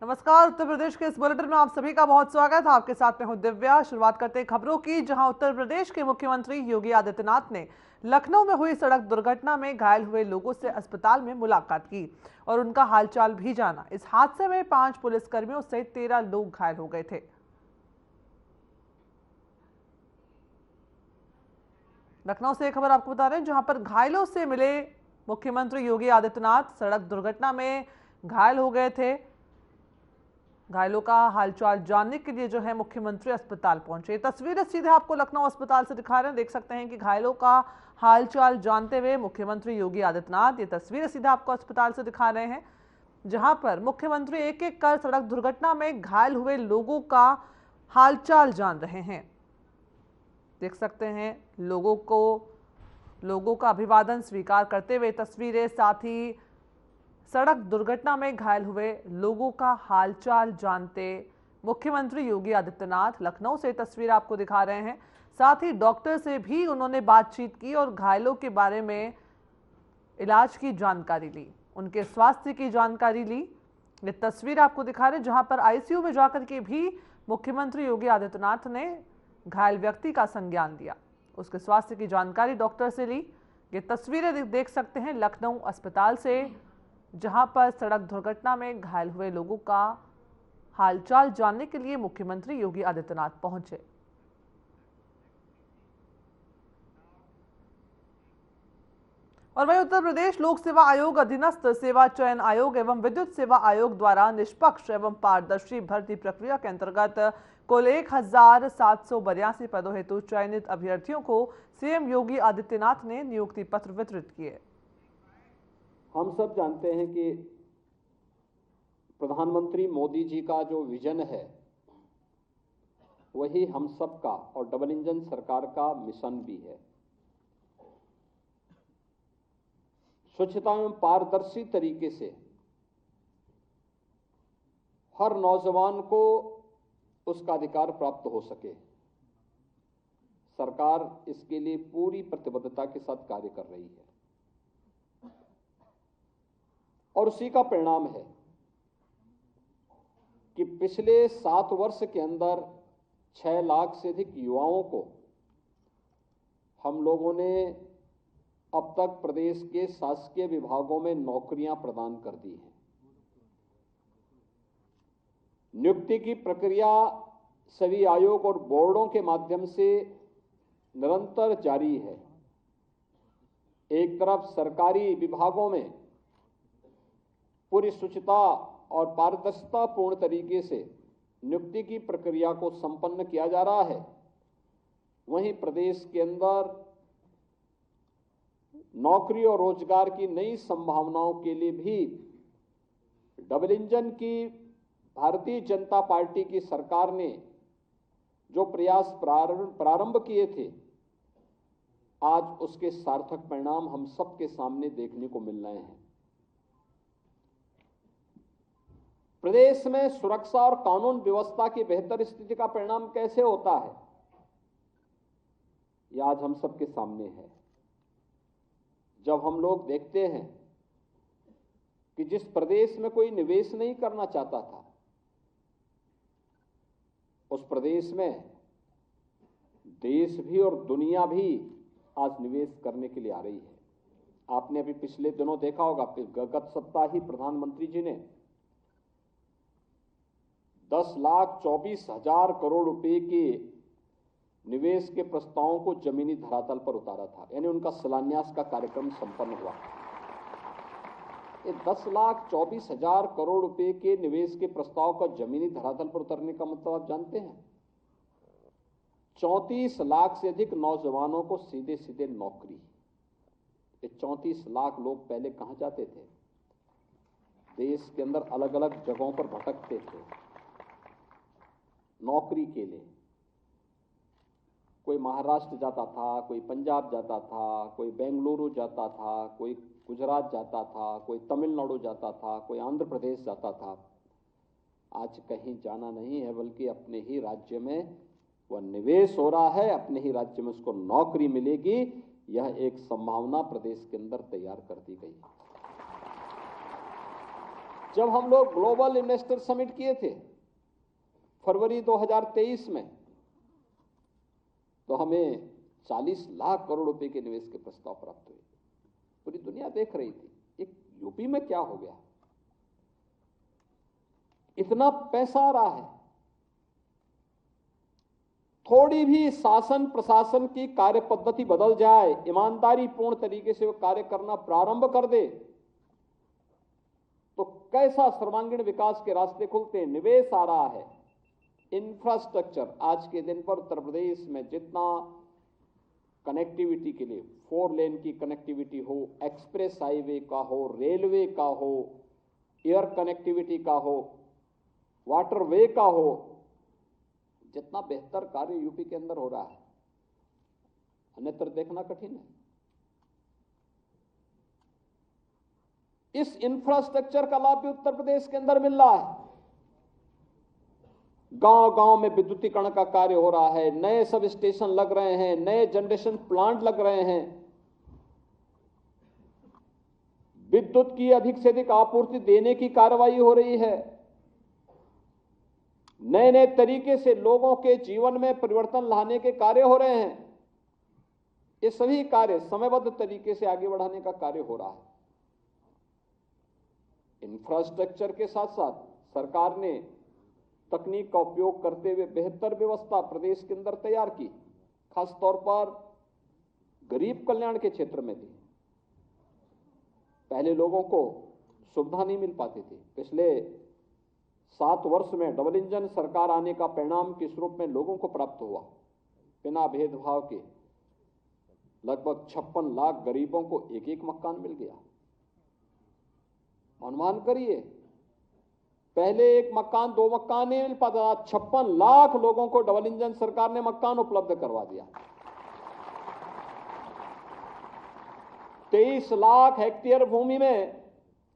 नमस्कार। उत्तर प्रदेश के इस बुलेटिन में आप सभी का बहुत स्वागत है। आपके साथ में हूं दिव्या। शुरुआत करते हैं खबरों की, जहां उत्तर प्रदेश के मुख्यमंत्री योगी आदित्यनाथ ने लखनऊ में हुई सड़क दुर्घटना में घायल हुए लोगों से अस्पताल में मुलाकात की और उनका हालचाल भी जाना। इस हादसे में 5 पुलिसकर्मियों सहित 13 लोग घायल हो गए थे। लखनऊ से एक खबर आपको बता रहे हैं, जहां पर घायलों से मिले मुख्यमंत्री योगी आदित्यनाथ। सड़क दुर्घटना में घायल हो गए थे। घायलों का हालचाल जानने के लिए जो है मुख्यमंत्री अस्पताल पहुंचे। तस्वीरें सीधे आपको लखनऊ अस्पताल से दिखा रहे हैं। देख सकते हैं कि घायलों का हालचाल जानते हुए मुख्यमंत्री योगी आदित्यनाथ ये तस्वीरें सीधे आपको अस्पताल से दिखा रहे हैं, जहां पर मुख्यमंत्री एक एक कर सड़क दुर्घटना में घायल हुए लोगों का हालचाल जान रहे हैं। देख सकते हैं लोगों का अभिवादन स्वीकार करते हुए तस्वीरें, साथ ही सड़क दुर्घटना में घायल हुए लोगों का हालचाल जानते मुख्यमंत्री योगी आदित्यनाथ लखनऊ से तस्वीर आपको दिखा रहे हैं। साथ ही डॉक्टर से भी उन्होंने बातचीत की और घायलों के बारे में इलाज की जानकारी ली, उनके स्वास्थ्य की जानकारी ली। ये तस्वीर आपको दिखा रहे हैं, जहां पर आईसीयू में जाकर के भी मुख्यमंत्री योगी आदित्यनाथ ने घायल व्यक्ति का संज्ञान दिया, उसके स्वास्थ्य की जानकारी डॉक्टर से ली। ये तस्वीरें देख सकते हैं लखनऊ अस्पताल से, जहां पर सड़क दुर्घटना में घायल हुए लोगों का हालचाल जानने के लिए मुख्यमंत्री योगी आदित्यनाथ पहुंचे। और वहीं उत्तर प्रदेश लोक सेवा आयोग, अधीनस्थ सेवा चयन आयोग एवं विद्युत सेवा आयोग द्वारा निष्पक्ष एवं पारदर्शी भर्ती प्रक्रिया के अंतर्गत कुल 1782 पदों हेतु चयनित अभ्यर्थियों को सीएम योगी आदित्यनाथ ने नियुक्ति पत्र वितरित किए। हम सब जानते हैं कि प्रधानमंत्री मोदी जी का जो विजन है वही हम सब का और डबल इंजन सरकार का मिशन भी है। स्वच्छता एवं पारदर्शी तरीके से हर नौजवान को उसका अधिकार प्राप्त हो सके, सरकार इसके लिए पूरी प्रतिबद्धता के साथ कार्य कर रही है और उसी का परिणाम है कि पिछले 7 वर्ष के अंदर 6 लाख से अधिक युवाओं को हम लोगों ने अब तक प्रदेश के शासकीय विभागों में नौकरियां प्रदान कर दी हैं। नियुक्ति की प्रक्रिया सभी आयोग और बोर्डों के माध्यम से निरंतर जारी है। एक तरफ सरकारी विभागों में पूरी शुचिता और पारदर्शिता पूर्ण तरीके से नियुक्ति की प्रक्रिया को संपन्न किया जा रहा है, वहीं प्रदेश के अंदर नौकरी और रोजगार की नई संभावनाओं के लिए भी डबल इंजन की भारतीय जनता पार्टी की सरकार ने जो प्रयास प्रारंभ किए थे, आज उसके सार्थक परिणाम हम सबके सामने देखने को मिल रहे हैं। प्रदेश में सुरक्षा और कानून व्यवस्था की बेहतर स्थिति का परिणाम कैसे होता है, यह आज हम सबके सामने है। जब हम लोग देखते हैं कि जिस प्रदेश में कोई निवेश नहीं करना चाहता था, उस प्रदेश में देश भी और दुनिया भी आज निवेश करने के लिए आ रही है। आपने अभी पिछले दिनों देखा होगा, गत सप्ताह ही प्रधानमंत्री जी ने 10,24,000 करोड़ रुपए के निवेश के प्रस्तावों को जमीनी धरातल पर उतारा था, यानी उनका शिलान्यास का कार्यक्रम संपन्न हुआ। ये 10,24,000 करोड़ रुपए के निवेश के प्रस्ताव का जमीनी धरातल पर उतरने का मतलब आप जानते हैं, 34 लाख से अधिक नौजवानों को सीधे सीधे नौकरी। ये 34 लाख लोग पहले कहां जाते थे? देश के अंदर अलग अलग जगहों पर भटकते थे नौकरी के लिए। कोई महाराष्ट्र जाता था, कोई पंजाब जाता था, कोई बेंगलुरु जाता था, कोई गुजरात जाता था, कोई तमिलनाडु जाता था, कोई आंध्र प्रदेश जाता था। आज कहीं जाना नहीं है, बल्कि अपने ही राज्य में वह निवेश हो रहा है, अपने ही राज्य में उसको नौकरी मिलेगी। यह एक संभावना प्रदेश के अंदर तैयार कर दी गई। जब हम लोग ग्लोबल इन्वेस्टर समिट किए थे फरवरी 2023 में, तो हमें 40 लाख करोड़ रुपए के निवेश के प्रस्ताव प्राप्त हुए। पूरी दुनिया देख रही थी एक यूपी में क्या हो गया, इतना पैसा आ रहा है। थोड़ी भी शासन प्रशासन की कार्य पद्धति बदल जाए, ईमानदारी पूर्ण तरीके से वो कार्य करना प्रारंभ कर दे, तो कैसा सर्वांगीण विकास के रास्ते खुलते हैं। निवेश आ रहा है, इंफ्रास्ट्रक्चर। आज के दिन पर उत्तर प्रदेश में जितना कनेक्टिविटी के लिए 4 लेन की कनेक्टिविटी हो, एक्सप्रेस हाईवे का हो, रेलवे का हो, एयर कनेक्टिविटी का हो, वाटरवे का हो, जितना बेहतर कार्य यूपी के अंदर हो रहा है, अन्यत्र देखना कठिन है। इस इंफ्रास्ट्रक्चर का लाभ भी उत्तर प्रदेश के अंदर मिल रहा है। गांव गांव में विद्युतीकरण का कार्य हो रहा है, नए सब स्टेशन लग रहे हैं, नए जनरेशन प्लांट लग रहे हैं, विद्युत की अधिक से अधिक आपूर्ति देने की कार्रवाई हो रही है, नए नए तरीके से लोगों के जीवन में परिवर्तन लाने के कार्य हो रहे हैं। ये सभी कार्य समयबद्ध तरीके से आगे बढ़ाने का कार्य हो रहा है। इंफ्रास्ट्रक्चर के साथ साथ सरकार ने तकनीक का उपयोग करते हुए बेहतर व्यवस्था प्रदेश के अंदर तैयार की, खासतौर पर गरीब कल्याण के क्षेत्र में भी। पहले लोगों को सुविधा नहीं मिल पाती थी। पिछले 7 वर्ष में डबल इंजन सरकार आने का परिणाम किस रूप में लोगों को प्राप्त हुआ। बिना भेदभाव के लगभग 56 लाख गरीबों को एक एक मकान मिल गया। अनुमान करिए, पहले 1 मकान 2 मकान नहीं मिल पाता, 56 लाख लोगों को डबल इंजन सरकार ने मकान उपलब्ध करवा दिया। 23 लाख हेक्टेयर भूमि में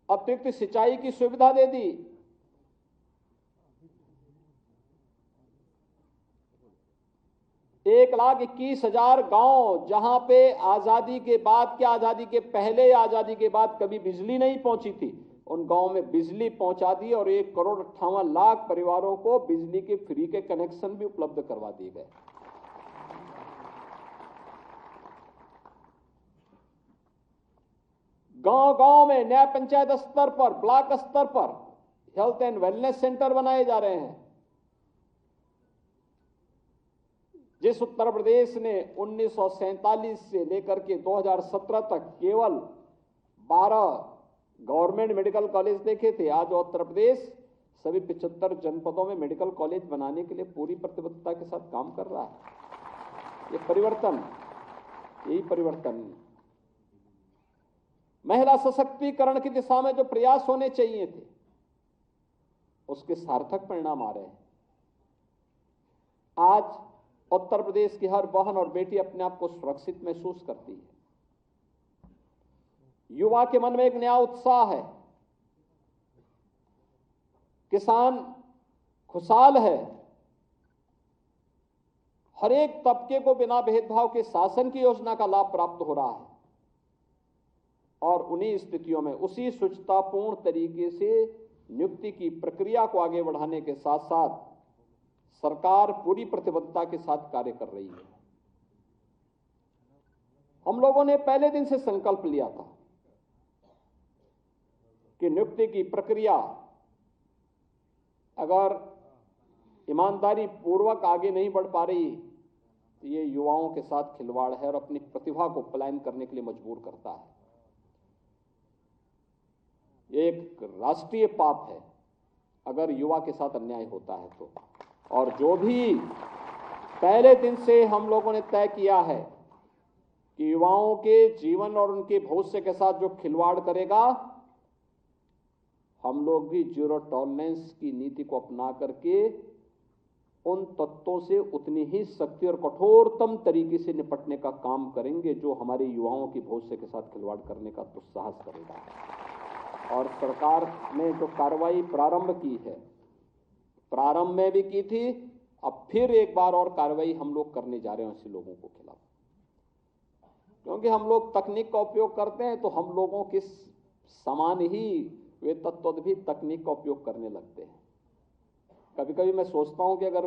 अतिरिक्त सिंचाई की सुविधा दे दी। एक 1,21,000 गांव, जहां पे आजादी के बाद क्या आजादी के पहले या आजादी के बाद कभी बिजली नहीं पहुंची थी, उन गांव में बिजली पहुंचा दी और 1,58,00,000 परिवारों को बिजली के फ्री के कनेक्शन भी उपलब्ध करवा दिए गए। गांव गांव में न्याय पंचायत स्तर पर, ब्लॉक स्तर पर हेल्थ एंड वेलनेस सेंटर बनाए जा रहे हैं। जिस उत्तर प्रदेश ने 1947 से लेकर के 2017 तक केवल 12 गवर्नमेंट मेडिकल कॉलेज देखे थे, आज उत्तर प्रदेश सभी 75 जनपदों में मेडिकल कॉलेज बनाने के लिए पूरी प्रतिबद्धता के साथ काम कर रहा है। ये परिवर्तन, यही परिवर्तन। महिला सशक्तिकरण की दिशा में जो प्रयास होने चाहिए थे, उसके सार्थक परिणाम आ रहे हैं। आज उत्तर प्रदेश की हर बहन और बेटी अपने आप को सुरक्षित महसूस करती है। युवा के मन में एक नया उत्साह है, किसान खुशहाल है, हर एक तबके को बिना भेदभाव के शासन की योजना का लाभ प्राप्त हो रहा है। और उन्हीं स्थितियों में उसी शुचितापूर्ण तरीके से नियुक्ति की प्रक्रिया को आगे बढ़ाने के साथ साथ सरकार पूरी प्रतिबद्धता के साथ कार्य कर रही है। हम लोगों ने पहले दिन से संकल्प लिया था कि नियुक्ति की प्रक्रिया अगर ईमानदारी पूर्वक आगे नहीं बढ़ पा रही तो ये युवाओं के साथ खिलवाड़ है और अपनी प्रतिभा को पलायन करने के लिए मजबूर करता है। ये एक राष्ट्रीय पाप है अगर युवा के साथ अन्याय होता है तो। और जो भी पहले दिन से हम लोगों ने तय किया है कि युवाओं के जीवन और उनके भविष्य के साथ जो खिलवाड़ करेगा, हम लोग भी जीरो टॉलरेंस की नीति को अपना करके उन तत्वों से उतनी ही सख्ती और कठोरतम तरीके से निपटने का काम करेंगे जो हमारे युवाओं के भविष्य के साथ खिलवाड़ करने का दुस्साहस करेगा। और सरकार ने जो कार्रवाई प्रारंभ की है, प्रारंभ में भी की थी, अब फिर एक बार और कार्रवाई हम लोग करने जा रहे हैं ऐसे लोगों को खिलाफ। क्योंकि हम लोग तकनीक का उपयोग करते हैं तो हम लोगों के समान ही वे तत्व भी तकनीक का उपयोग करने लगते हैं। कभी कभी मैं सोचता हूं कि अगर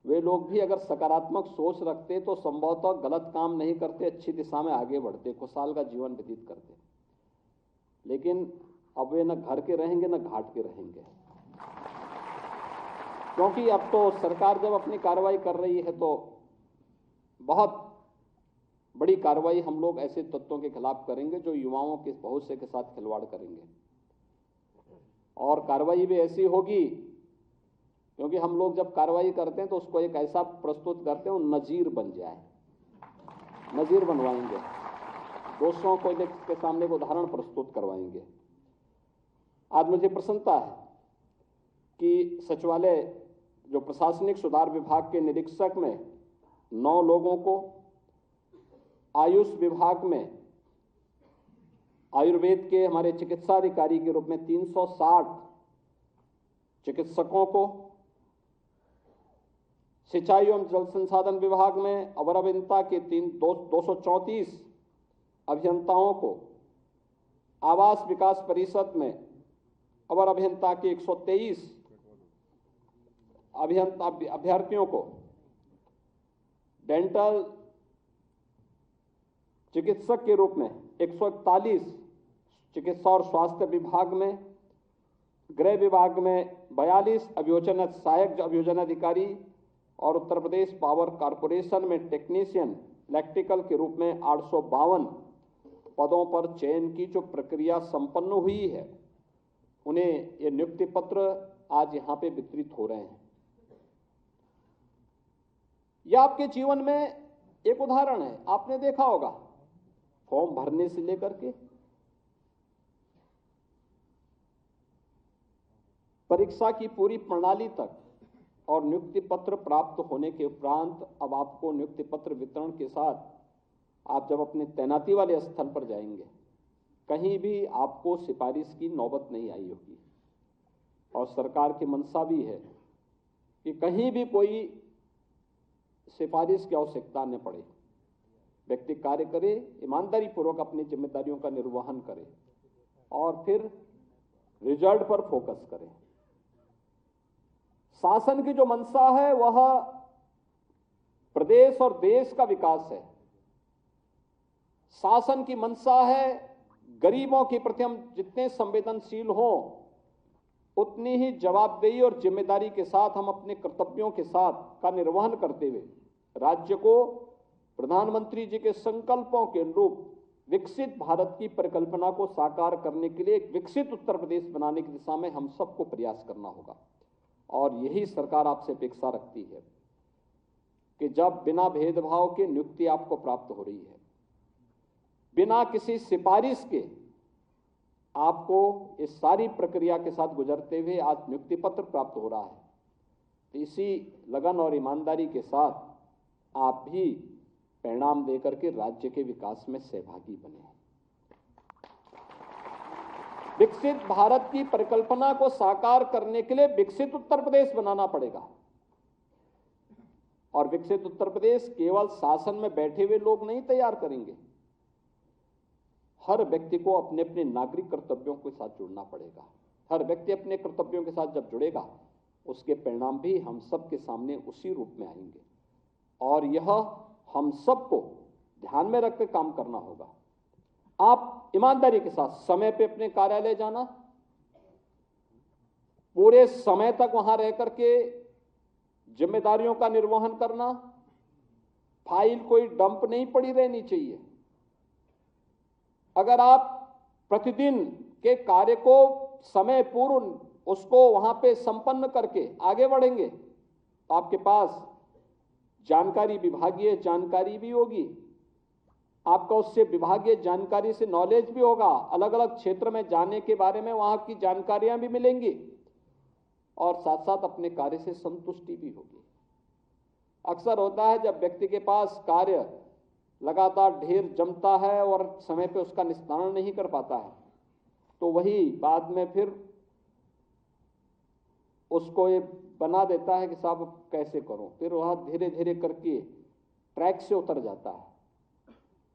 वे लोग भी अगर सकारात्मक सोच रखते तो संभवतः गलत काम नहीं करते, अच्छी दिशा में आगे बढ़ते, खुशहाल का जीवन व्यतीत करते। लेकिन अब वे न घर के रहेंगे न घाट के रहेंगे, क्योंकि अब तो सरकार जब अपनी कार्रवाई कर रही है तो बहुत बड़ी कार्रवाई हम लोग ऐसे तत्वों के खिलाफ करेंगे जो युवाओं के भविष्य के साथ खिलवाड़ करेंगे। और कार्रवाई भी ऐसी होगी, क्योंकि हम लोग जब कार्रवाई करते हैं तो उसको एक ऐसा प्रस्तुत करते हैं वो नजीर बन जाए, नजीर बनवाएंगे, दोषों को के सामने एक उदाहरण प्रस्तुत करवाएंगे। आज मुझे प्रसन्नता है कि सचिवालय जो प्रशासनिक सुधार विभाग के निरीक्षक में 9 लोगों को, आयुष विभाग में आयुर्वेद के हमारे चिकित्सा अधिकारी के रूप में 360 चिकित्सकों को, सिंचाई एवं जल संसाधन विभाग में अवर अभियंता के 234 अभियंताओं को, आवास विकास परिषद में अवर अभियंता के 123 अभ्यर्थियों को, डेंटल चिकित्सक के रूप में 141 चिकित्सा और स्वास्थ्य विभाग में, गृह विभाग में 42 सहायक अभियोजन अधिकारी और उत्तर प्रदेश पावर कॉरपोरेशन में टेक्नीशियन इलेक्ट्रिकल के रूप में 852 पदों पर चयन की जो प्रक्रिया संपन्न हुई है, उन्हें ये नियुक्ति पत्र आज यहां पे वितरित हो रहे हैं। यह आपके जीवन में एक उदाहरण है। आपने देखा होगा फॉर्म भरने से लेकर के परीक्षा की पूरी प्रणाली तक और नियुक्ति पत्र प्राप्त होने के उपरांत अब आपको नियुक्ति पत्र वितरण के साथ आप जब अपने तैनाती वाले स्थल पर जाएंगे, कहीं भी आपको सिफारिश की नौबत नहीं आई होगी। और सरकार की मंशा भी है कि कहीं भी कोई सिफारिश की आवश्यकता न पड़े, व्यक्ति कार्य करे, ईमानदारी पूर्वक अपनी जिम्मेदारियों का निर्वहन करे और फिर रिजल्ट पर फोकस करे। शासन की जो मंशा है वह प्रदेश और देश का विकास है। शासन की मंशा है गरीबों के प्रति हम जितने संवेदनशील हों, उतनी ही जवाबदेही और जिम्मेदारी के साथ हम अपने कर्तव्यों के साथ का निर्वहन करते हुए राज्य को प्रधानमंत्री जी के संकल्पों के अनुरूप विकसित भारत की परिकल्पना को साकार करने के लिए एक विकसित उत्तर प्रदेश बनाने की दिशा में हम सबको प्रयास करना होगा। और यही सरकार आपसे अपेक्षा रखती है कि जब बिना भेदभाव के नियुक्ति आपको प्राप्त हो रही है, बिना किसी सिफारिश के आपको इस सारी प्रक्रिया के साथ गुजरते हुए आज नियुक्ति पत्र प्राप्त हो रहा है, तो इसी लगन और ईमानदारी के साथ आप भी परिणाम देकर के राज्य के विकास में सहभागी बने। विकसित भारत की परिकल्पना को साकार करने के लिए विकसित उत्तर प्रदेश बनाना पड़ेगा। और विकसित उत्तर प्रदेश केवल शासन में बैठे हुए लोग नहीं तैयार करेंगे, हर व्यक्ति को अपने अपने नागरिक कर्तव्यों के साथ जुड़ना पड़ेगा। हर व्यक्ति अपने कर्तव्यों के साथ जब जुड़ेगा, उसके परिणाम भी हम सबके सामने उसी रूप में आएंगे। और यह हम सबको ध्यान में रखकर काम करना होगा। आप ईमानदारी के साथ समय पे अपने कार्यालय जाना, पूरे समय तक वहां रह करके जिम्मेदारियों का निर्वहन करना, फाइल कोई डंप नहीं पड़ी रहनी चाहिए। अगर आप प्रतिदिन के कार्य को समय पूर्व उसको वहां पे संपन्न करके आगे बढ़ेंगे, तो आपके पास जानकारी, विभागीय जानकारी भी होगी, आपका उससे विभागीय जानकारी से नॉलेज भी होगा, अलग अलग क्षेत्र में जाने के बारे में वहां की जानकारियां भी मिलेंगी और साथ साथ अपने कार्य से संतुष्टि भी होगी। अक्सर होता है जब व्यक्ति के पास कार्य लगातार ढेर जमता है और समय पे उसका निस्तारण नहीं कर पाता है, तो वही बाद में फिर उसको ये बना देता है कि साहब कैसे करूं, फिर वह धीरे धीरे करके ट्रैक से उतर जाता है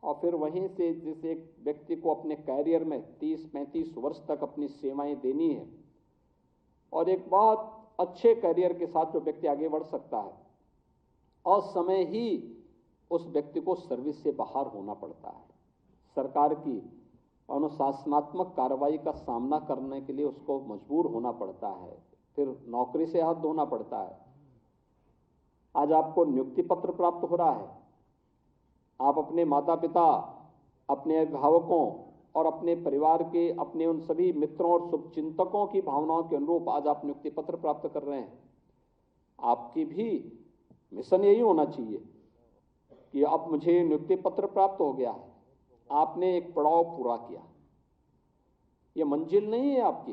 और फिर वहीं से जिस एक व्यक्ति को अपने कैरियर में 30-35 वर्ष तक अपनी सेवाएं देनी है और एक बहुत अच्छे करियर के साथ जो व्यक्ति आगे बढ़ सकता है, और समय ही उस व्यक्ति को सर्विस से बाहर होना पड़ता है। सरकार की अनुशासनात्मक कार्रवाई का सामना करने के लिए उसको मजबूर होना पड़ता है, फिर नौकरी से हाथ धोना पड़ता है। आज आपको नियुक्ति पत्र प्राप्त हो रहा है, आप अपने माता पिता, अपने अभिभावकों और अपने परिवार के, अपने उन सभी मित्रों और शुभचिंतकों की भावनाओं के अनुरूप आज आप नियुक्ति पत्र प्राप्त कर रहे हैं। आपकी भी मिशन यही होना चाहिए कि अब मुझे नियुक्ति पत्र प्राप्त हो गया है, आपने एक पड़ाव पूरा किया। ये मंजिल नहीं है आपकी,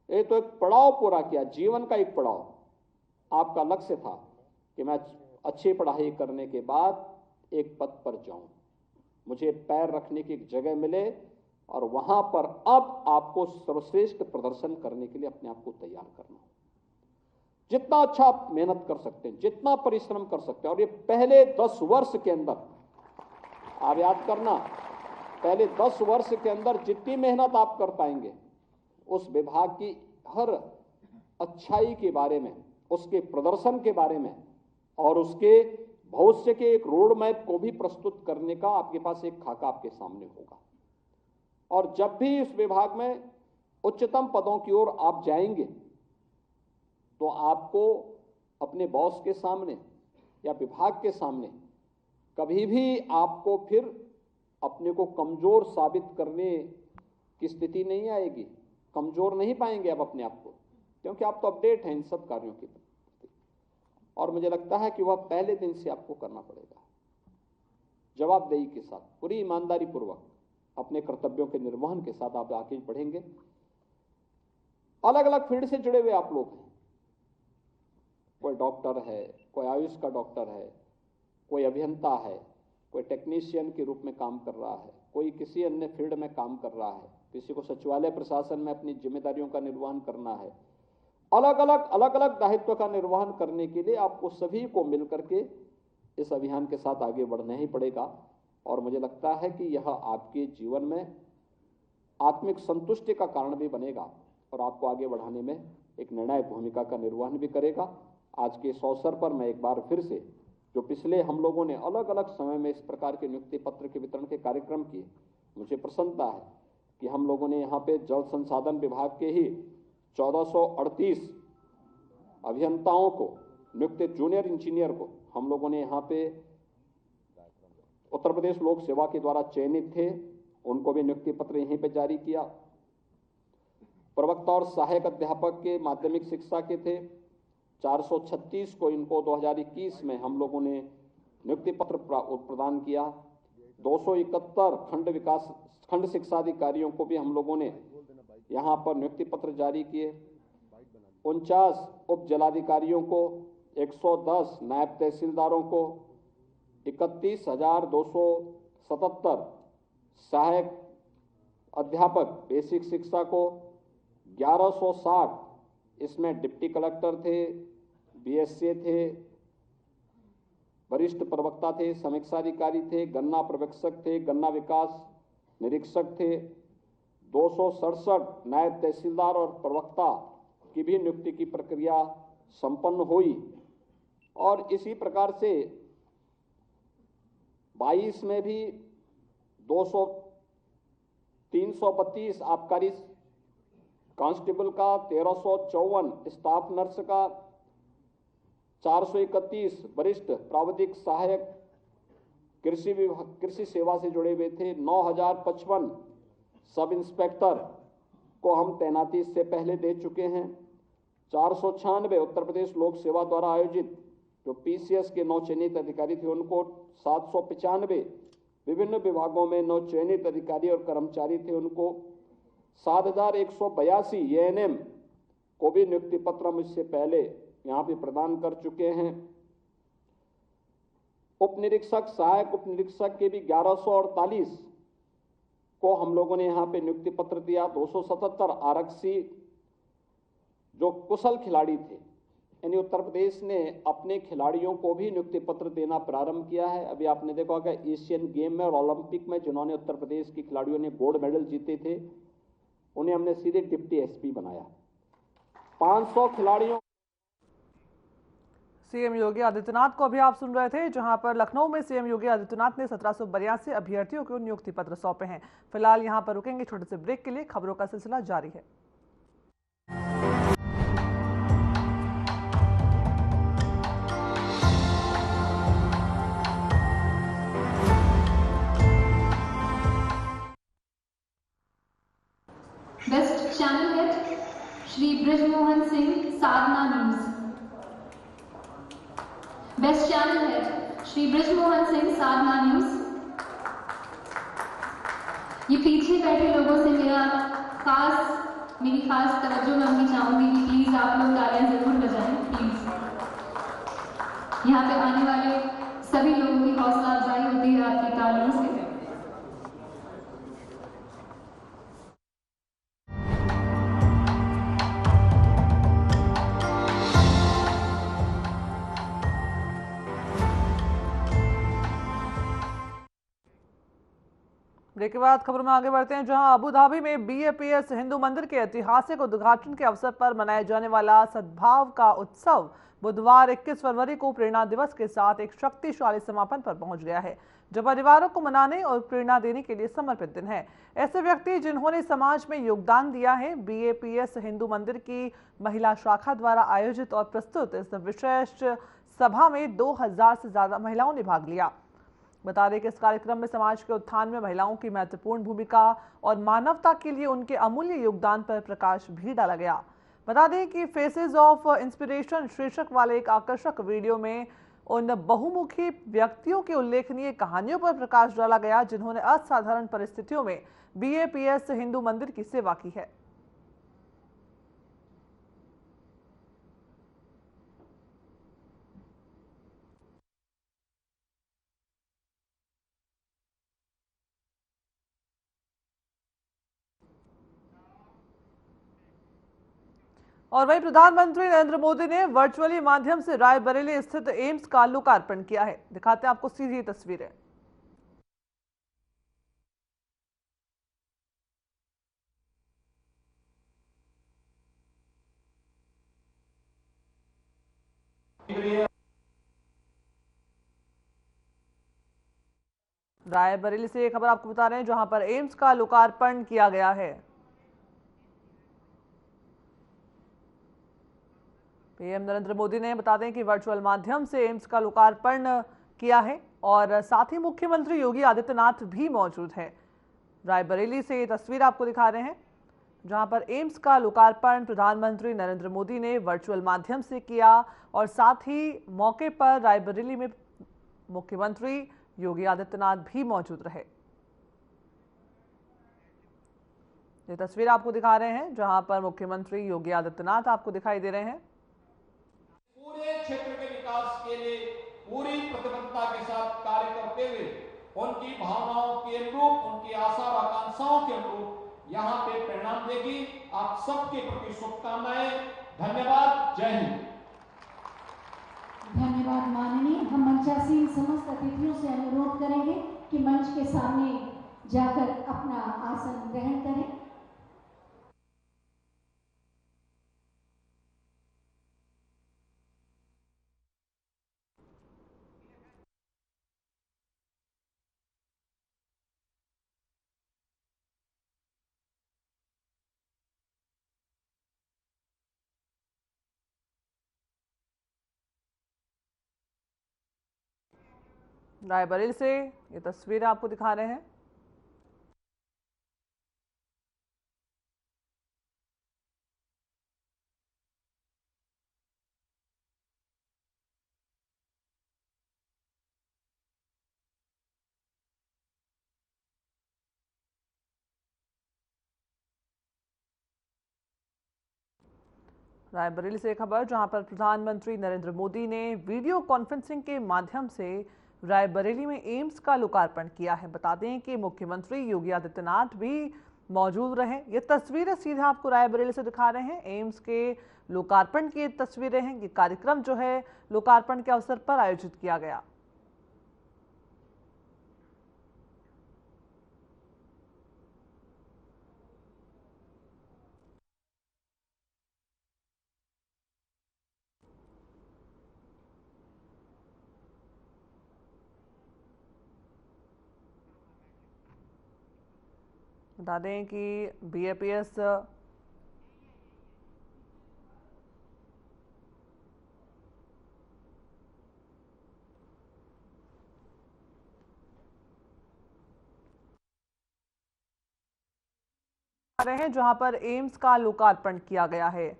ये तो एक पड़ाव पूरा किया, जीवन का एक पड़ाव। आपका लक्ष्य था कि मैं अच्छी पढ़ाई करने के बाद एक पद पर जाऊं, मुझे पैर रखने की एक जगह मिले और वहां पर अब आपको सर्वश्रेष्ठ प्रदर्शन करने के लिए अपने आप को तैयार करना। जितना अच्छा आप मेहनत कर सकते हैं, जितना परिश्रम कर सकते हैं, और ये पहले 10 वर्ष के अंदर, आप याद करना, पहले 10 वर्ष के अंदर जितनी मेहनत आप कर पाएंगे, उस विभाग की हर अच्छाई के बारे में, उसके प्रदर्शन के बारे में और उसके भविष्य के एक रोड मैप को भी प्रस्तुत करने का आपके पास एक खाका आपके सामने होगा। और जब भी इस विभाग में उच्चतम पदों की ओर आप जाएंगे तो आपको अपने बॉस के सामने या विभाग के सामने कभी भी आपको फिर अपने को कमजोर साबित करने की स्थिति नहीं आएगी। कमजोर नहीं पाएंगे आप अपने आप को, क्योंकि आप तो अपडेट हैं इन सब कार्यों की। और मुझे लगता है कि वह पहले दिन से आपको करना पड़ेगा, जवाबदेही के साथ, पूरी ईमानदारी पूर्वक अपने कर्तव्यों के निर्वहन के साथ आप आगे बढ़ेंगे। अलग अलग फील्ड से जुड़े हुए आप लोग हैं, कोई डॉक्टर है, कोई आयुष का डॉक्टर है, कोई अभियंता है, कोई टेक्नीशियन के रूप में काम कर रहा है, कोई किसी अन्य फील्ड में काम कर रहा है, किसी को सचिवालय प्रशासन में अपनी जिम्मेदारियों का निर्वहन करना है। अलग अलग दायित्व का निर्वहन करने के लिए आपको सभी को मिलकर के इस अभियान के साथ आगे बढ़ना ही पड़ेगा। और मुझे लगता है कि यह आपके जीवन में आत्मिक संतुष्टि का कारण भी बनेगा और आपको आगे बढ़ाने में एक निर्णायक भूमिका का निर्वहन भी करेगा। आज के इस अवसर पर मैं एक बार फिर से, जो पिछले हम लोगों ने अलग अलग समय में इस प्रकार के नियुक्ति पत्र के वितरण के कार्यक्रम किए, मुझे प्रसन्नता है कि हम लोगों ने यहाँ पे जल संसाधन विभाग के ही 1438 अभियंताओं को, नियुक्त जूनियर इंजीनियर को हम लोगों ने यहाँ पे उत्तर प्रदेश लोक सेवा के द्वारा चयनित थे, उनको भी नियुक्ति पत्र यहीं पे जारी किया। प्रवक्ता और सहायक अध्यापक के माध्यमिक शिक्षा के थे 436 को, इनको 2021 में हम लोगों ने नियुक्ति पत्र प्रदान किया। 271 खंड शिक्षा अधिकारियों को भी हम लोगों ने यहाँ पर नियुक्ति पत्र जारी किए। 49 उप जिलाधिकारियों को, 110 नायब तहसीलदारों को, 31,277 सहायक अध्यापक बेसिक शिक्षा को, 1160 इसमें डिप्टी कलेक्टर थे, बीएसए थे, वरिष्ठ प्रवक्ता थे, समीक्षा अधिकारी थे, गन्ना पर्यवेक्षक थे, गन्ना विकास निरीक्षक थे। 267 नायब तहसीलदार और प्रवक्ता की भी नियुक्ति की प्रक्रिया संपन्न हुई। और इसी प्रकार से 22 में भी 332 आबकारी कांस्टेबल का, 1354 स्टाफ नर्स का, 431 वरिष्ठ प्राविधिक सहायक कृषि सेवा से जुड़े हुए थे। 9055 सब इंस्पेक्टर को हम तैनाती इससे पहले दे चुके हैं। 496 उत्तर प्रदेश लोक सेवा द्वारा आयोजित जो पीसीएस के 9 चयनित अधिकारी थे उनको, 795 विभिन्न विभागों में 9 चयनित अधिकारी और कर्मचारी थे उनको, 7182 एएनएम को भी नियुक्ति पत्र मुझसे पहले यहाँ पे प्रदान कर चुके हैं। उप निरीक्षक, सहायक उप निरीक्षक के भी 1148 को हम लोगों ने यहाँ पे नियुक्ति पत्र दिया। 277 आरक्षी जो कुशल खिलाड़ी थे यानी उत्तर प्रदेश ने अपने खिलाड़ियों को भी नियुक्ति पत्र देना प्रारंभ किया है। अभी आपने देखा होगा एशियन गेम में और ओलंपिक में जिन्होंने उत्तर प्रदेश के खिलाड़ियों ने गोल्ड मेडल जीते थे, उन्हें हमने सीधे डिप्टी एसपी बनाया। 500 खिलाड़ियों। सीएम योगी आदित्यनाथ को अभी आप सुन रहे थे, जहां पर लखनऊ में सीएम योगी आदित्यनाथ ने 1782 अभ्यर्थियों को नियुक्ति पत्र सौंपे हैं। फिलहाल यहां पर रुकेंगे छोटे से ब्रेक के लिए, खबरों का सिलसिला जारी है। Best channel head Shri Brijmohan Singh, Sadhna news. Best channel head Shri Brijmohan Singh, Sadhna news. ये पीछे बैठे लोगों से मेरी खास तवज्जो मांगनी चाहूंगी कि प्लीज आप लोग तालियां जरूर बजाएं, प्लीज। यहाँ पे आने वाले सभी लोगों की हौसला अफजाई होती है आपकी तालियों से। ब्रेक के बाद खबरों में आगे बढ़ते हैं, जहां अबू धाबी में बीएपीएस हिंदू मंदिर के ऐतिहासिक उद्घाटन के अवसर पर मनाए जाने वाला सद्भाव का उत्सव बुधवार 21 फरवरी को प्रेरणा दिवस के साथ एक शक्तिशाली समापन पर पहुंच गया है, जो परिवारों को मनाने और प्रेरणा देने के लिए समर्पित दिन है। ऐसे व्यक्ति जिन्होंने समाज में योगदान दिया है। बीएपीएस हिंदू मंदिर की महिला शाखा द्वारा आयोजित और प्रस्तुत इस विशेष सभा में 2000 से ज्यादा महिलाओं ने भाग लिया। बता दें कि इस कार्यक्रम में समाज के उत्थान में महिलाओं की महत्वपूर्ण भूमिका और मानवता के लिए उनके अमूल्य योगदान पर प्रकाश भी डाला गया। बता दें कि फेसेस ऑफ इंस्पिरेशन शीर्षक वाले एक आकर्षक वीडियो में उन बहुमुखी व्यक्तियों की उल्लेखनीय कहानियों पर प्रकाश डाला गया, जिन्होंने असाधारण परिस्थितियों में बीएपीएस हिंदू मंदिर की सेवा की है। और वहीं प्रधानमंत्री नरेंद्र मोदी ने वर्चुअली माध्यम से रायबरेली स्थित एम्स का लोकार्पण किया है। दिखाते हैं आपको सीधी तस्वीरें। रायबरेली से खबर आपको बता रहे हैं, जहां पर एम्स का लोकार्पण किया गया है। पीएम नरेंद्र मोदी ने बता दें कि वर्चुअल माध्यम से एम्स का लोकार्पण किया है और साथ ही मुख्यमंत्री योगी आदित्यनाथ भी मौजूद हैं। रायबरेली से ये तस्वीर आपको दिखा रहे हैं, जहां पर एम्स का लोकार्पण प्रधानमंत्री नरेंद्र मोदी ने वर्चुअल माध्यम से किया और साथ ही मौके पर रायबरेली में मुख्यमंत्री योगी आदित्यनाथ भी मौजूद रहे। ये तस्वीर आपको दिखा रहे हैं, जहां पर मुख्यमंत्री योगी आदित्यनाथ आपको दिखाई दे रहे हैं। पूरे क्षेत्र के विकास के लिए पूरी प्रतिबद्धता के साथ कार्य करते हुए उनकी भावनाओं के अनुरूप, उनकी आशा और आकांक्षाओं के अनुरूप यहाँ पे परिणाम देगी। आप सबके प्रति शुभकामनाएं। धन्यवाद। जय हिंद। धन्यवाद माननीय। हम मंचासीन समस्त अतिथियों से अनुरोध करेंगे कि मंच के सामने जाकर अपना आसन ग्रहण करें। रायबरेली से ये तस्वीर आपको दिखा रहे हैं। रायबरेली से खबर, जहां पर प्रधानमंत्री नरेंद्र मोदी ने वीडियो कॉन्फ्रेंसिंग के माध्यम से रायबरेली में एम्स का लोकार्पण किया है। बता दें कि मुख्यमंत्री योगी आदित्यनाथ भी मौजूद रहें। ये तस्वीरें सीधा आपको रायबरेली से दिखा रहे हैं। एम्स के लोकार्पण की तस्वीरें हैं। ये कार्यक्रम जो है लोकार्पण के अवसर पर आयोजित किया गया। बता दें कि बीएपीएस रहे हैं जहां पर एम्स का लोकार्पण किया गया है।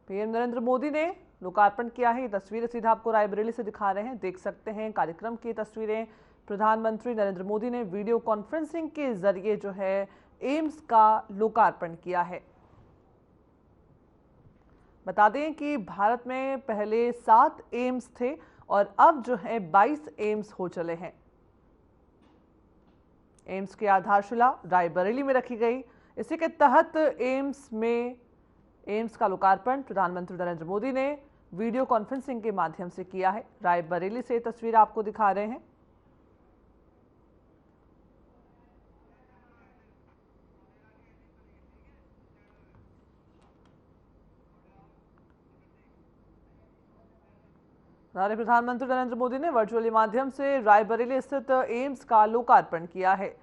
पीएम नरेंद्र मोदी ने लोकार्पण किया है। ये तस्वीरें सीधा आपको रायबरेली से दिखा रहे हैं। देख सकते हैं कार्यक्रम की तस्वीरें। प्रधानमंत्री नरेंद्र मोदी ने वीडियो कॉन्फ्रेंसिंग के जरिए जो है एम्स का लोकार्पण किया है। बता दें कि भारत में पहले 7 एम्स थे और अब जो है 22 एम्स हो चले हैं। एम्स की आधारशिला रायबरेली में रखी गई। इसी के तहत एम्स का लोकार्पण प्रधानमंत्री नरेंद्र मोदी ने वीडियो कॉन्फ्रेंसिंग के माध्यम से किया है। रायबरेली से तस्वीर आपको दिखा रहे हैं। प्रधानमंत्री नरेंद्र मोदी ने वर्चुअली माध्यम से रायबरेली स्थित एम्स का लोकार्पण किया है।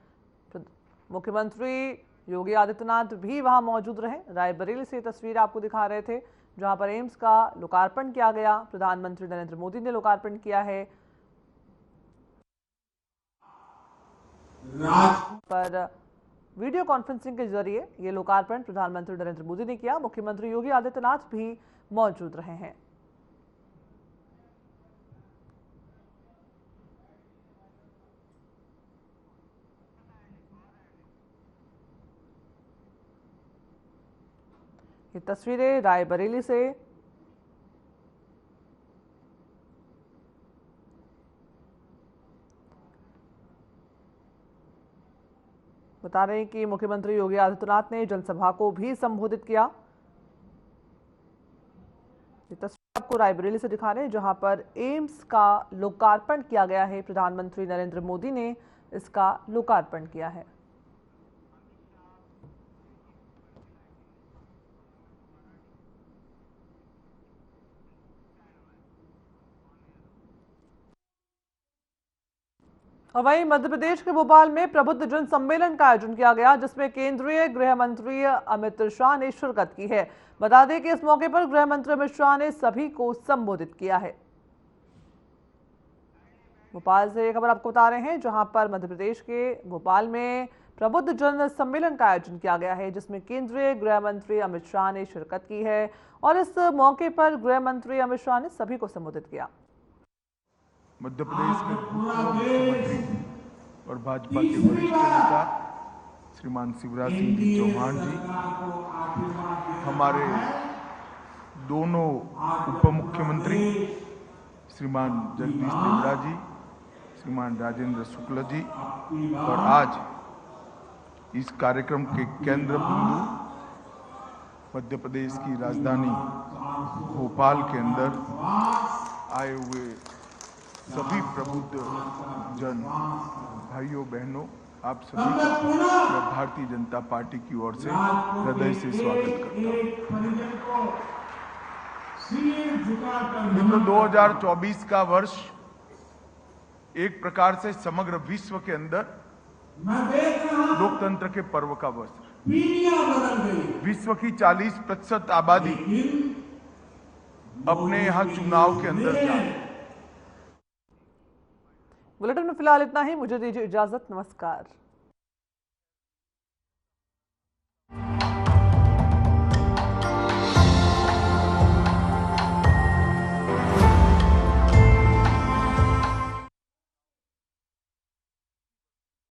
मुख्यमंत्री योगी आदित्यनाथ भी वहां मौजूद रहे। रायबरेली से तस्वीर आपको दिखा रहे थे जहां पर एम्स का लोकार्पण किया गया। प्रधानमंत्री नरेंद्र मोदी ने लोकार्पण किया है। पर वीडियो कॉन्फ्रेंसिंग के जरिए ये लोकार्पण प्रधानमंत्री नरेंद्र मोदी ने किया। मुख्यमंत्री योगी आदित्यनाथ भी मौजूद रहे हैं। ये तस्वीरें रायबरेली से। बता रहे हैं कि मुख्यमंत्री योगी आदित्यनाथ ने जनसभा को भी संबोधित किया। ये तस्वीर आपको रायबरेली से दिखा रहे हैं जहां पर एम्स का लोकार्पण किया गया है। प्रधानमंत्री नरेंद्र मोदी ने इसका लोकार्पण किया है। और वहीं मध्य प्रदेश के भोपाल में प्रबुद्ध जन सम्मेलन का आयोजन किया गया जिसमें केंद्रीय गृह मंत्री अमित शाह ने शिरकत की है। बता दें कि इस मौके पर गृह मंत्री अमित शाह ने सभी को संबोधित किया है। भोपाल से खबर आपको बता रहे हैं जहां पर मध्य प्रदेश के भोपाल में प्रबुद्ध जन सम्मेलन का आयोजन किया गया है जिसमें केंद्रीय गृह मंत्री अमित शाह ने शिरकत की है। और इस मौके पर गृह मंत्री अमित शाह ने सभी को संबोधित किया। मध्य प्रदेश के पूर्व मुख्यमंत्री और भाजपा के वरिष्ठ नेता श्रीमान शिवराज सिंह जी चौहान जी, हमारे दोनों उप मुख्यमंत्री श्रीमान जगदीश देवड़ा जी, श्रीमान राजेंद्र शुक्ल जी, और आज इस कार्यक्रम के केंद्र बिंदु मध्य प्रदेश की राजधानी भोपाल के अंदर आए हुए सभी प्रबुद्ध जन भाइयों बहनों, आप सभी का मैं भारतीय जनता पार्टी की ओर से हृदय से स्वागत करता हूं। मित्रों, 2024 का वर्ष एक प्रकार से समग्र विश्व के अंदर लोकतंत्र के पर्व का वर्ष। विश्व की 40% आबादी अपने यहां चुनाव के अंदर जा रही है। बुलेटिन में फिलहाल इतना ही। मुझे दीजिए इजाजत। नमस्कार।